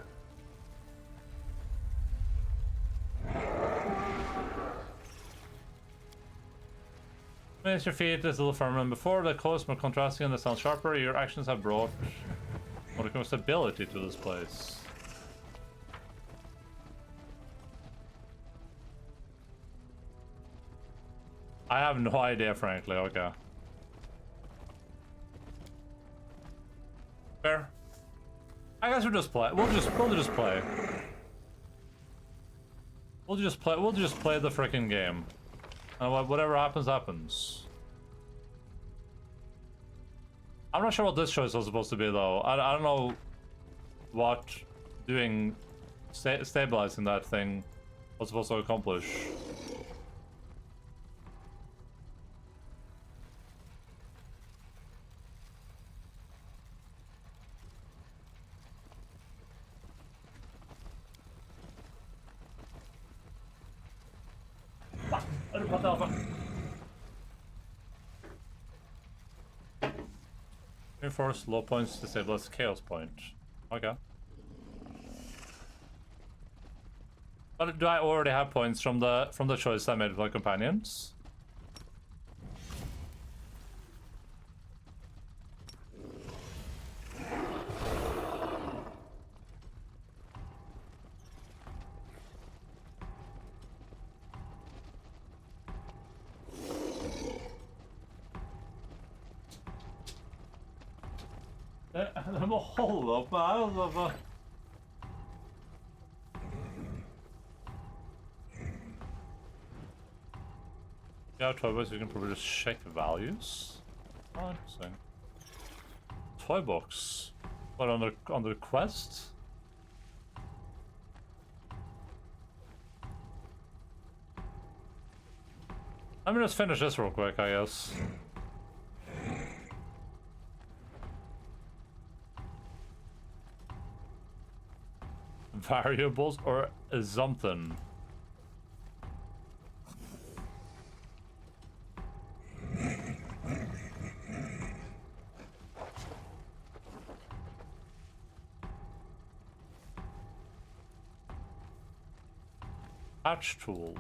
Makes your feet is a little firmer than before. The close more contrasting and the sound sharper. Your actions have brought more stability to this place. I have no idea, frankly. Okay. Fair. I guess we'll just play. We'll just play. We'll just play the freaking game. And whatever happens, happens. I'm not sure what this choice was supposed to be, though. I don't know what doing stabilizing that thing was supposed to accomplish. Reinforce low points to stabilize chaos point. Okay. But do I already have points from the choice I made with my companions? Det må holde opp med her, altså. Yeah, toy box, you can probably just check values. Oh, interesting. Toy box. What, on the quest? Let me just finish this real quick, I guess. Variables or something. Patch tool.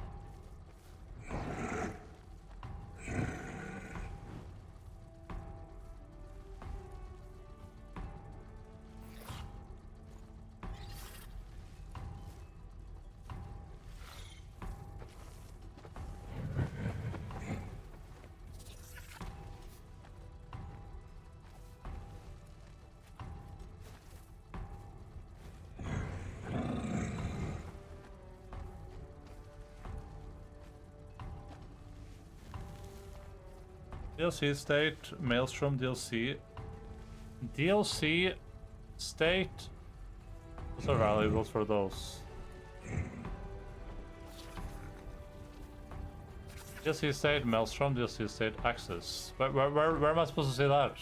DLC state, Maelstrom DLC. DLC state. What's our valuables for those? DLC state, Maelstrom, DLC state, access. Where am I supposed to see that?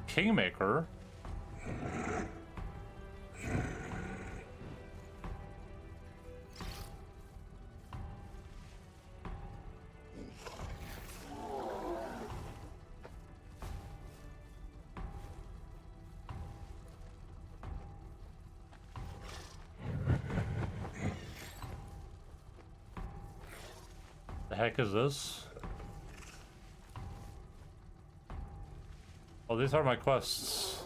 Kingmaker? The heck is this? Oh, these are my quests.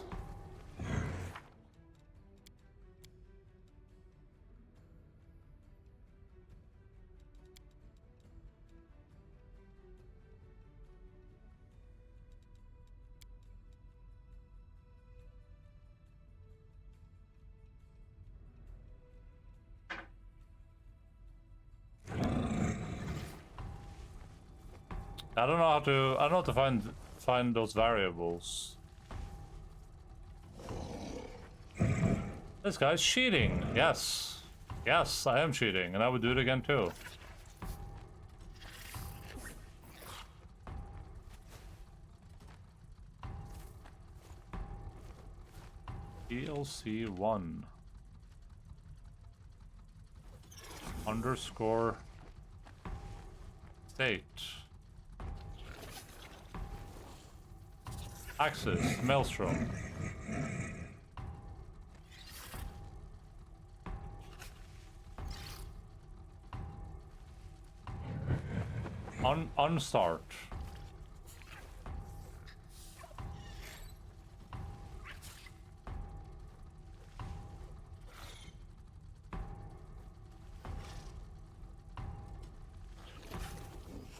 I don't know how to find those variables. This guy's cheating. Yes. Yes, I am cheating, and I would do it again too. DLC 1 underscore state axis maelstrom. Unstart.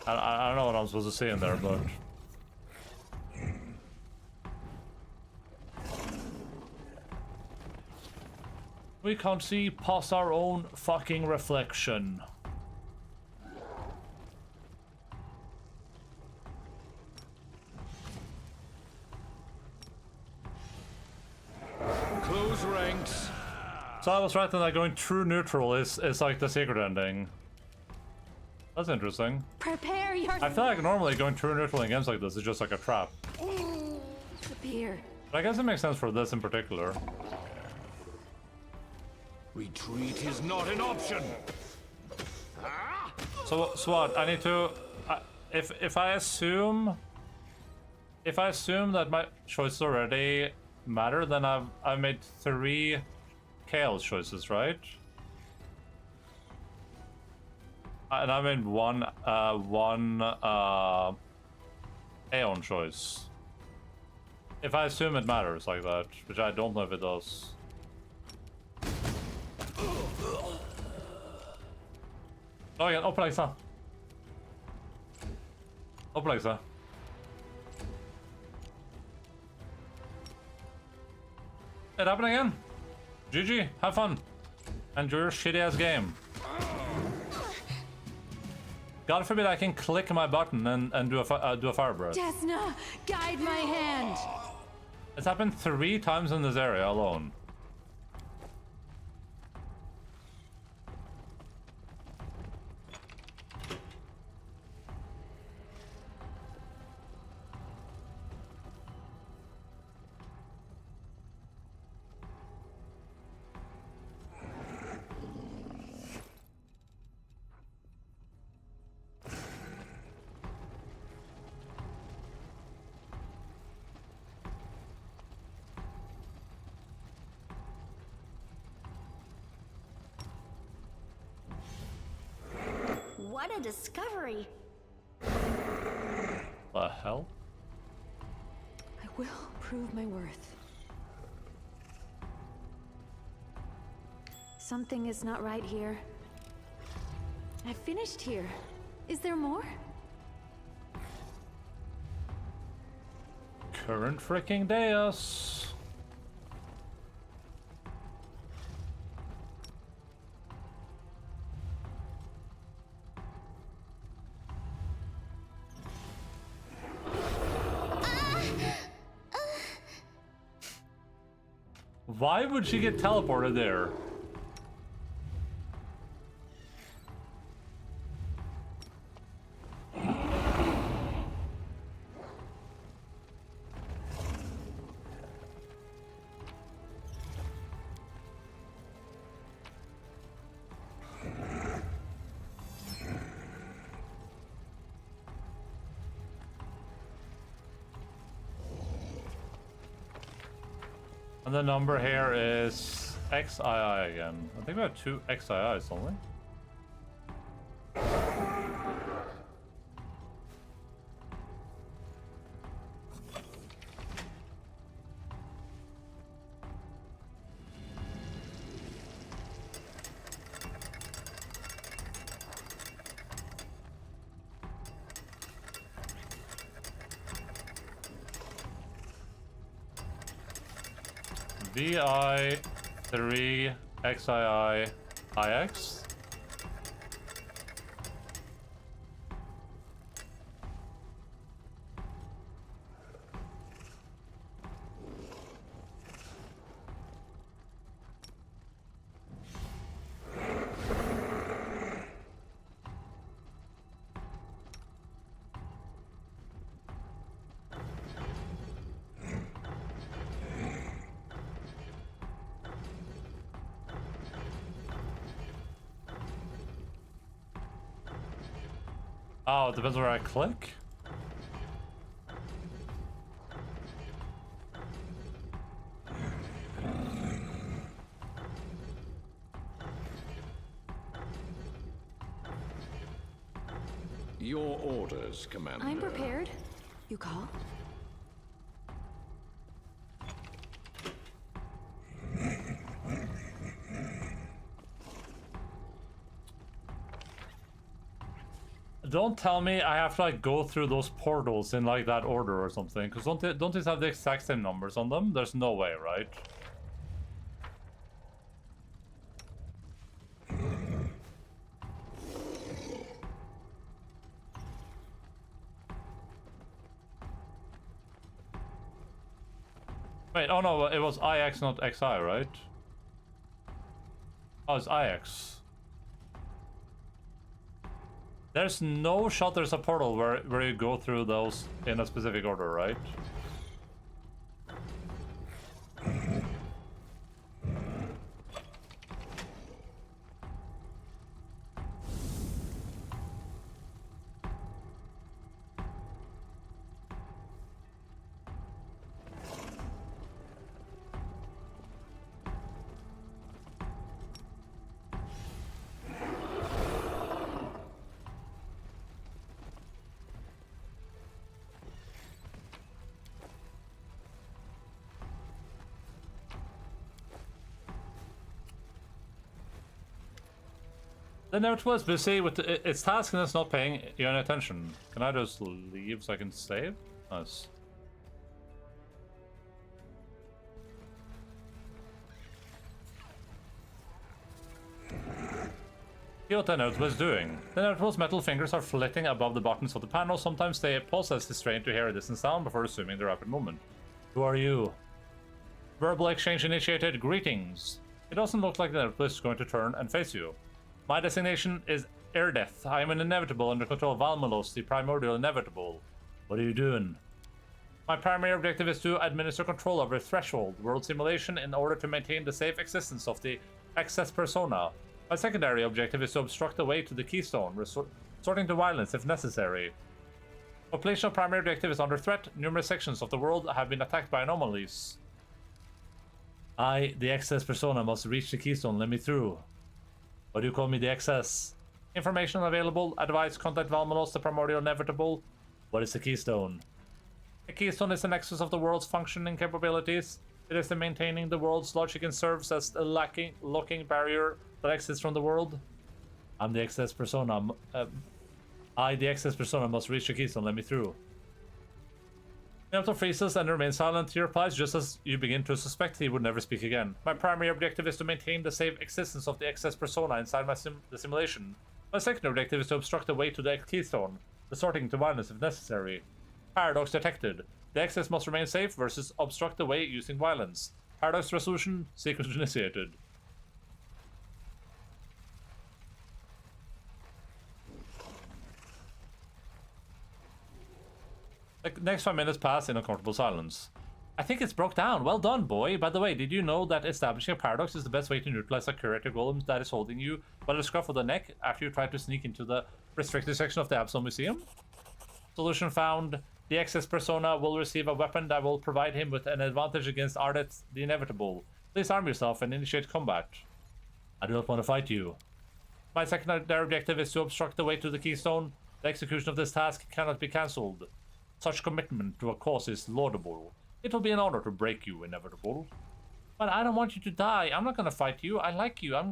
I don't know what I'm supposed to say in there, but we can't see past our own fucking reflection. Close ranks. So I was right in that going true neutral is like the secret ending. That's interesting. Prepare your. I feel like normally going true neutral in games like this is just like a trap. Disappear. But I guess it makes sense for this in particular. Retreat is not an option. So what? I need to. If I assume that my choices already matter, then I've made 3 chaos choices, right? And I made one Aeon choice. If I assume it matters like that, which I don't know if it does. Oh yeah, opp like så. Opp like så. It happened again. GG, have fun. Enjoy your shitty ass game. God forbid I can click my button and do a fire breath. Desna, guide my hand. It's happened 3 times in this area alone. What a discovery. The hell? I will prove my worth. Something is not right here. I finished here. Is there more? Current freaking Deus. Why would she get teleported there? And the number here is XII again. I think we have 2 XIIs only. VI 3 XII IX. Oh, it depends where I click. Your orders, Commander. I'm prepared. You call? Don't tell me I have to like go through those portals in like that order or something, because don't these have the exact same numbers on them? There's no way, right? Wait, oh no, it was IX, not XI, right? Oh, it's IX. There's no shot there's a portal where you go through those in a specific order, right? The note was busy with its task and it's not paying you any attention. Can I just leave so I can save? Nice. See what the note was doing. The noteble's metal fingers are flitting above the buttons of the panel. Sometimes they pause as they strain to hear a distant sound before resuming the rapid movement. Who are you? Verbal exchange initiated. Greetings. It doesn't look like the notebook is going to turn and face you. My designation is Erdeth. I am an inevitable under control of Valmalos, the primordial inevitable. What are you doing? My primary objective is to administer control over Threshold, world simulation, in order to maintain the safe existence of the excess persona. My secondary objective is to obstruct the way to the keystone, resorting to violence if necessary. Populational primary objective is under threat. Numerous sections of the world have been attacked by anomalies. I, the excess persona, must reach the keystone. Let me through. Why do you call me the excess? Information available. Advice, contact Valmalos, the primordial inevitable. What is the keystone? The keystone is the nexus of the world's functioning capabilities. It is the maintaining the world's logic and serves as the locking barrier that exists from the world. I'm the excess persona. I, the excess persona, must reach the keystone. Let me through. Naruto freezes and remains silent. He replies just as you begin to suspect he would never speak again. My primary objective is to maintain the safe existence of the excess persona inside the simulation. My second objective is to obstruct the way to the keystone, resorting to violence if necessary. Paradox detected. The excess must remain safe versus obstruct the way using violence. Paradox resolution, sequence initiated. The next 5 minutes pass in uncomfortable silence. I think it's broke down. Well done, boy. By the way, did you know that establishing a paradox is the best way to neutralize a curator golem that is holding you by the scruff of the neck after you try to sneak into the restricted section of the Absol Museum? Solution found. The excess persona will receive a weapon that will provide him with an advantage against Ardeth, the inevitable. Please arm yourself and initiate combat. I do not want to fight you. My secondary objective is to obstruct the way to the keystone. The execution of this task cannot be cancelled. Such commitment to a cause is laudable. It will be an honor to break you, inevitable. But I don't want you to die. I'm not going to fight you. I like you. I'm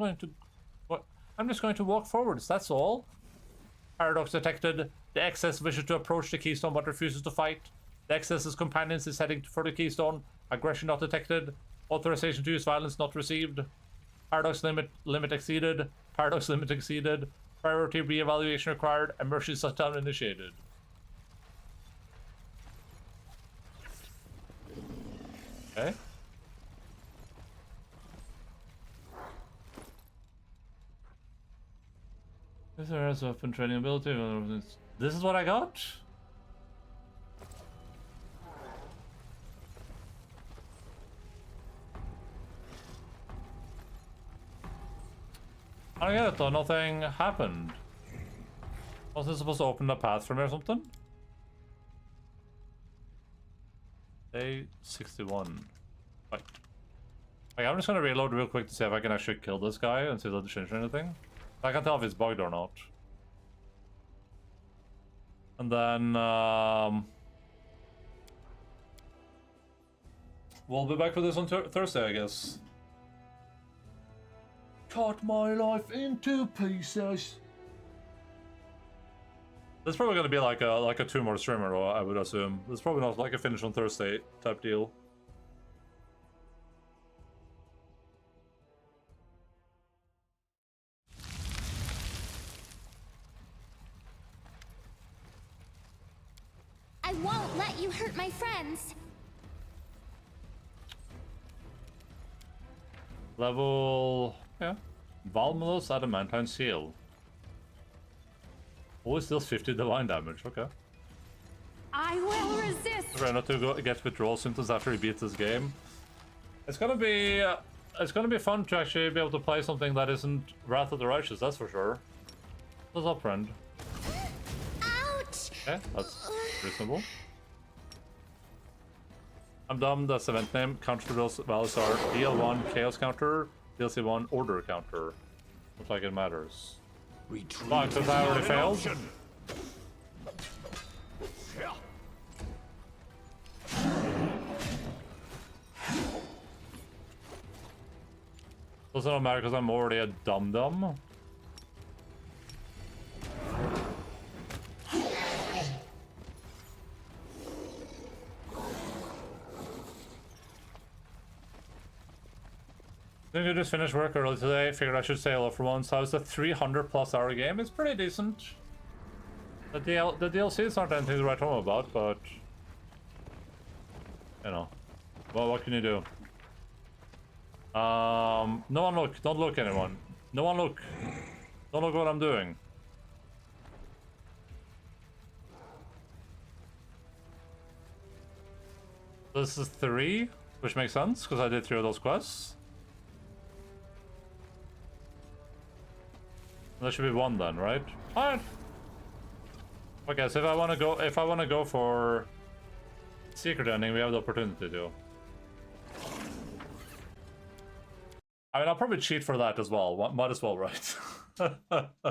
just going to walk forwards, that's all. Paradox detected. The excess wishes to approach the keystone but refuses to fight. The excess's companions is heading for the keystone. Aggression not detected. Authorization to use violence not received. Paradox limit exceeded. Paradox limit exceeded. Priority re-evaluation required. Emergency shutdown initiated. Okay. This has weapon training ability. This is what I got? I get it though, nothing happened. Wasn't it supposed to open the path for me or something? Day 61. Right. Okay, I'm just gonna reload real quick to see if I can actually kill this guy and see if it'll change anything. I can't tell if it's bugged or not. And then, we'll be back for this on Thursday, I guess. Cut my life into pieces. There's probably gonna be like a 2 more streamer, I would assume. There's probably not like a finish on Thursday type deal. I won't let you hurt my friends. Level, yeah. Valmalo's Adamantine Seal. Always deals 50 divine damage, okay. I will resist. Try not to get withdrawal symptoms after he beats this game. It's gonna be fun to actually be able to play something that isn't Wrath of the Righteous, that's for sure. What's up, friend? Ouch! Okay, that's reasonable. I'm dumb, that's the event name. Counter to those values are DL1 Chaos counter, DLC1 Order counter. Looks like it matters. Fuck, because I already failed. Doesn't it matter because I'm already a dum-dum? I think I just finished work early today. Figured I should say hello for once. How's the 300+ hour game? It's pretty decent. The DLCs aren't anything to write home about, but you know, well, what can you do? No one look. Don't look, anyone. No one look. Don't look what I'm doing. This is 3, which makes sense because I did 3 of those quests. There should be 1 then, right? Alright. Okay, so if I wanna go for secret ending, we have the opportunity to. I mean, I'll probably cheat for that as well. Might as well, right?